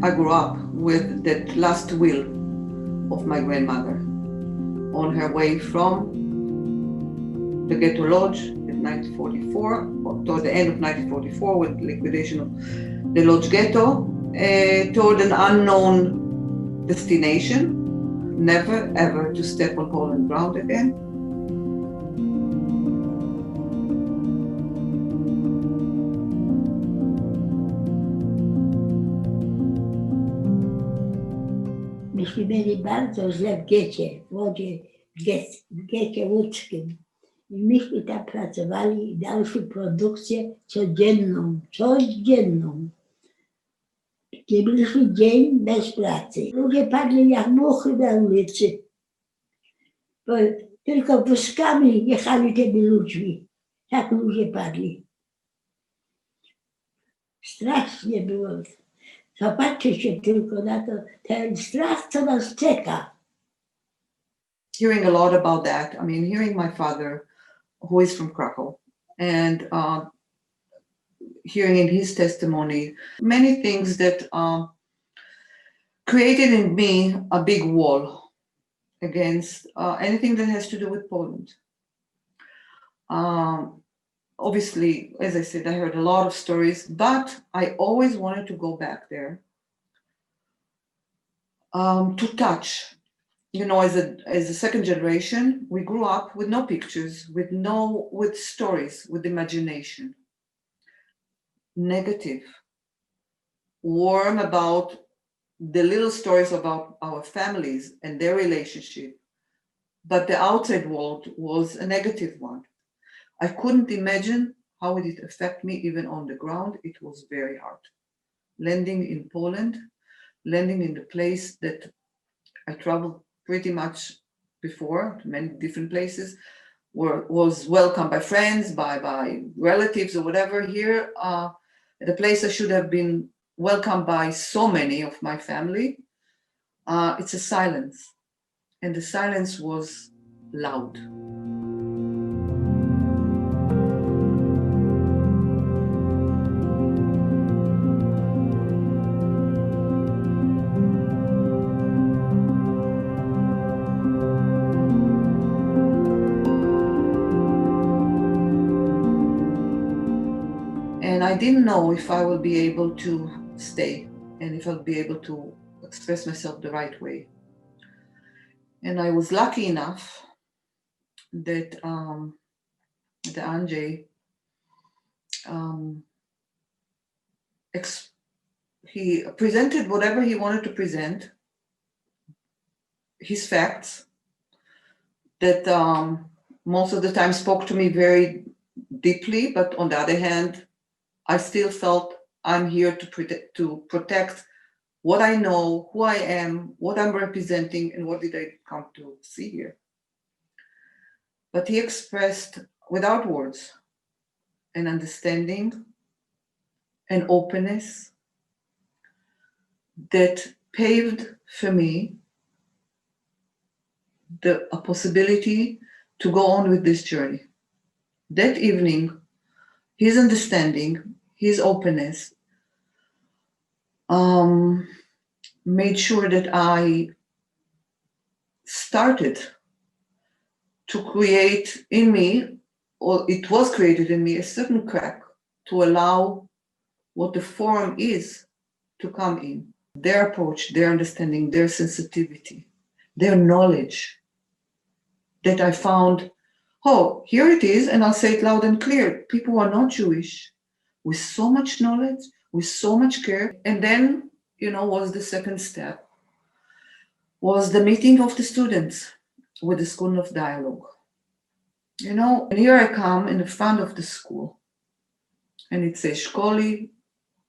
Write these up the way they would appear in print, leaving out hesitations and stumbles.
I grew up with that last will of my grandmother on her way from the ghetto lodge in 1944, or toward the end of 1944, with liquidation of the lodge ghetto, toward an unknown destination, never ever to step on Poland ground again. Myśmy mieli bardzo źle w getcie, w Łodzi, w getcie łódzkim. I myśmy tam pracowali dalszą produkcję codzienną. Nie byliśmy dzień bez pracy. Ludzie padli jak muchy na ulicy. Bo tylko wózkami jechali tymi ludźmi. Tak ludzie padli. Strasznie było. Zobaczcie się tylko na to, ten strach, co nas czeka. Hearing a lot about that, I mean, hearing my father, who is from Krakow, and hearing in his testimony many things that created in me a big wall against anything that has to do with Poland. Obviously, as I said, I heard a lot of stories, but I always wanted to go back there to touch. You know, as a second generation, we grew up with no pictures, with stories, with imagination. Negative, warm about the little stories about our families and their relationship, but the outside world was a negative one. I couldn't imagine how it would affect me even on the ground. It was very hard. Landing in Poland, landing in the place that I traveled pretty much before, to many different places, was welcomed by friends, by relatives or whatever. Here, at a place I should have been welcomed by so many of my family, it's a silence. And the silence was loud. And I didn't know if I will be able to stay and if I'll be able to express myself the right way. And I was lucky enough that the Andrzej, he presented whatever he wanted to present, his facts, that most of the time spoke to me very deeply, but on the other hand, I still felt I'm here to protect what I know, who I am, what I'm representing, and what did I come to see here. But he expressed, without words, an understanding, an openness that paved for me a possibility to go on with this journey. That evening, his understanding, his openness, made sure that I started to create in me, or it was created in me, a certain crack to allow what the forum is to come in. Their approach, their understanding, their sensitivity, their knowledge, that I found, oh, here it is, and I'll say it loud and clear. People who are not Jewish, with so much knowledge, with so much care. And then, was the second step, was the meeting of the students with the School of Dialogue. And here I come in the front of the school, and it says Shkoli,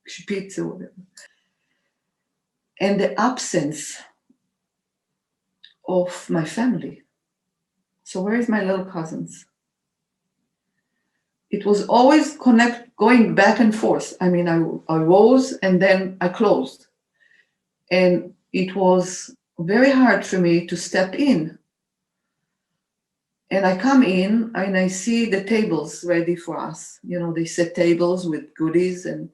Shpitze, whatever. And the absence of my family. So where is my little cousins? It was always going back and forth. I mean, I rose and then I closed. And it was very hard for me to step in. And I come in and I see the tables ready for us. They set tables with goodies, and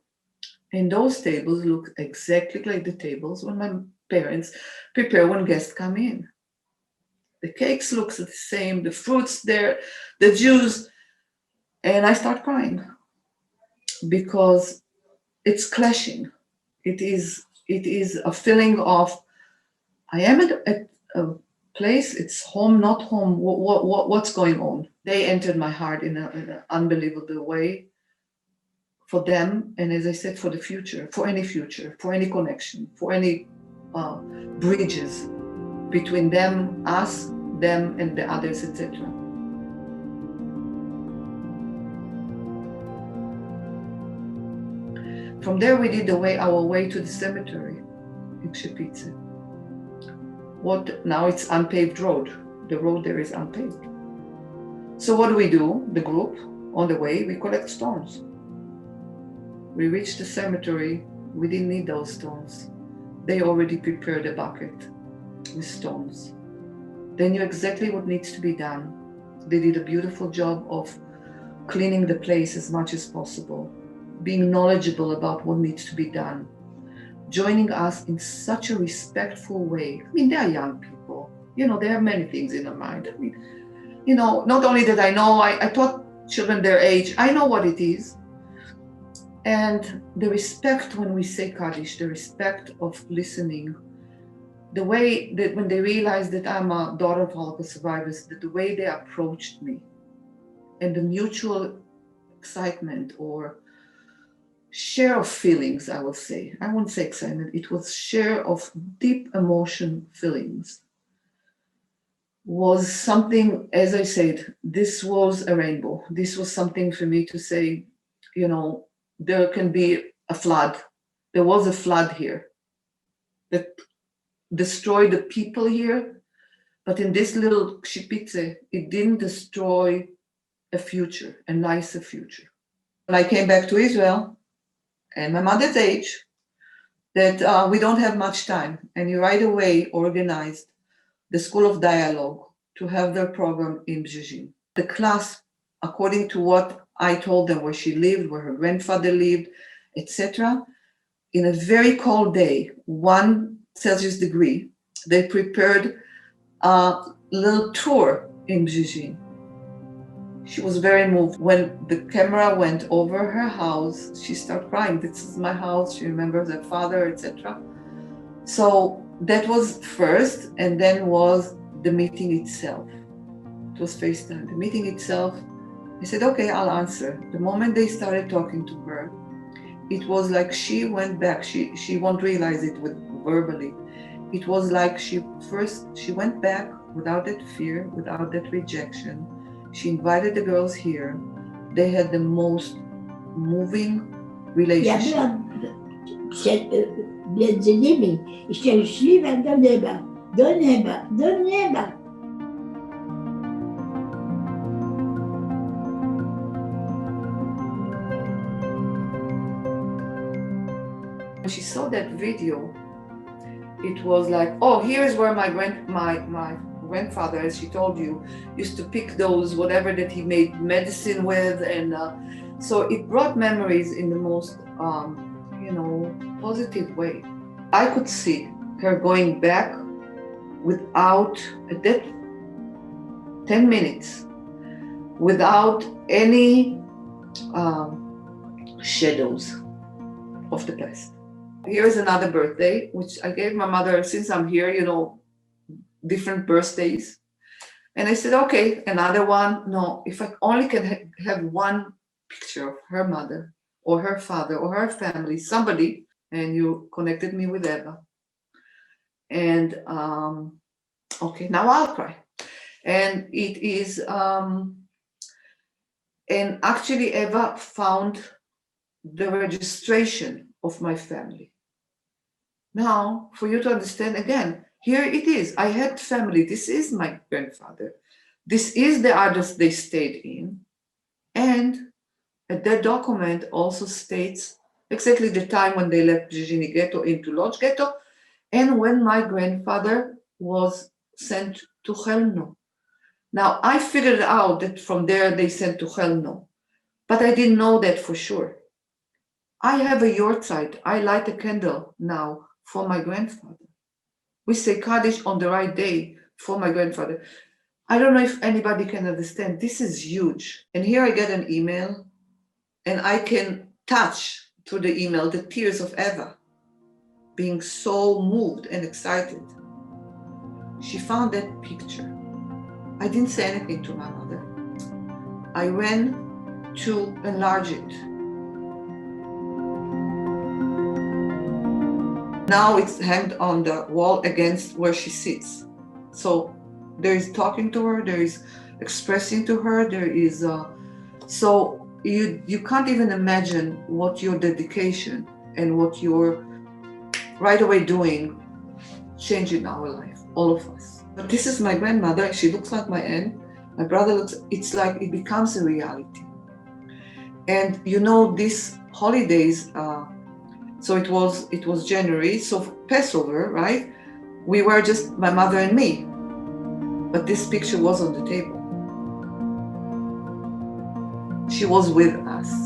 And those tables look exactly like the tables when my parents prepare when guests come in. The cakes looks the same, the fruits there, the juice, and I start crying because it's clashing. It is a feeling of I am at a place. It's home, not home. What's going on? They entered my heart in an unbelievable way for them, and as I said, for the future, for any connection, for any bridges between them, us, them, and the others, etc. From there, we did our way to the cemetery in Przepice. Now it's unpaved road. The road there is unpaved. So what do? The group, on the way, we collect stones. We reached the cemetery. We didn't need those stones. They already prepared a bucket with stones. They knew exactly what needs to be done. They did a beautiful job of cleaning the place as much as possible, being knowledgeable about what needs to be done, joining us in such a respectful way. I mean, they are young people. They have many things in their mind. I mean, not only that I know, I taught children their age, I know what it is. And the respect when we say Kaddish, the respect of listening, the way that when they realized that I'm a daughter of Holocaust survivors, that the way they approached me and the mutual excitement or share of feelings, I will say. I won't say excitement, it was share of deep emotion feelings. Was something, as I said, this was a rainbow. This was something for me to say, there can be a flood. There was a flood here that destroyed the people here, but in this little Przepice, it didn't destroy a future, a nicer future. When I came back to Israel, and my mother's age, that we don't have much time, and he right away organized the School of Dialogue to have their program in Brzeziny. The class, according to what I told them, where she lived, where her grandfather lived, etc., in a very cold day, 1 Celsius degree, they prepared a little tour in Brzeziny. She was very moved. When the camera went over her house, she started crying. This is my house. She remembers her father, etc. So that was first, and then was the meeting itself. It was FaceTime. The meeting itself, I said, okay, I'll answer. The moment they started talking to her, it was like she went back. She won't realize it verbally. It was like she went back without that fear, without that rejection. She invited the girls here. They had the most moving relationship. Ja byłam między nimi i szczęśliwa do nieba, do nieba, do nieba. When she saw that video, it was like, oh, here's where my grandfather, as she told you, used to pick those whatever that he made medicine with, and so it brought memories in the most positive way. I could see her going back without, at that 10 minutes, without any shadows of the past. Here's another birthday, which I gave my mother, since I'm here, different birthdays. And I said, okay, another one. No, if I only can have one picture of her mother or her father or her family, somebody, and you connected me with Eva. And okay, now I'll cry. And it is, and actually Eva found the registration of my family. Now, for you to understand again, here it is. I had family. This is my grandfather. This is the address they stayed in. And that document also states exactly the time when they left Brzeziny ghetto into Lodz ghetto, and when my grandfather was sent to Chelmno. Now, I figured out that from there they sent to Chelmno, but I didn't know that for sure. I have a yortzeit. I light a candle now for my grandfather. We say Kaddish on the right day for my grandfather. I don't know if anybody can understand. This is huge. And here I get an email, and I can touch through the email the tears of Eva, being so moved and excited. She found that picture. I didn't say anything to my mother. I ran to enlarge it. Now it's hanged on the wall against where she sits. So there is talking to her, there is expressing to her, there is so you can't even imagine what your dedication and what you're right away doing changing our life, all of us. But this is my grandmother. She looks like my aunt. My brother looks, it's like it becomes a reality. And you know, these holidays, so it was January, so Passover, right? We were just my mother and me, but this picture was on the table. She was with us.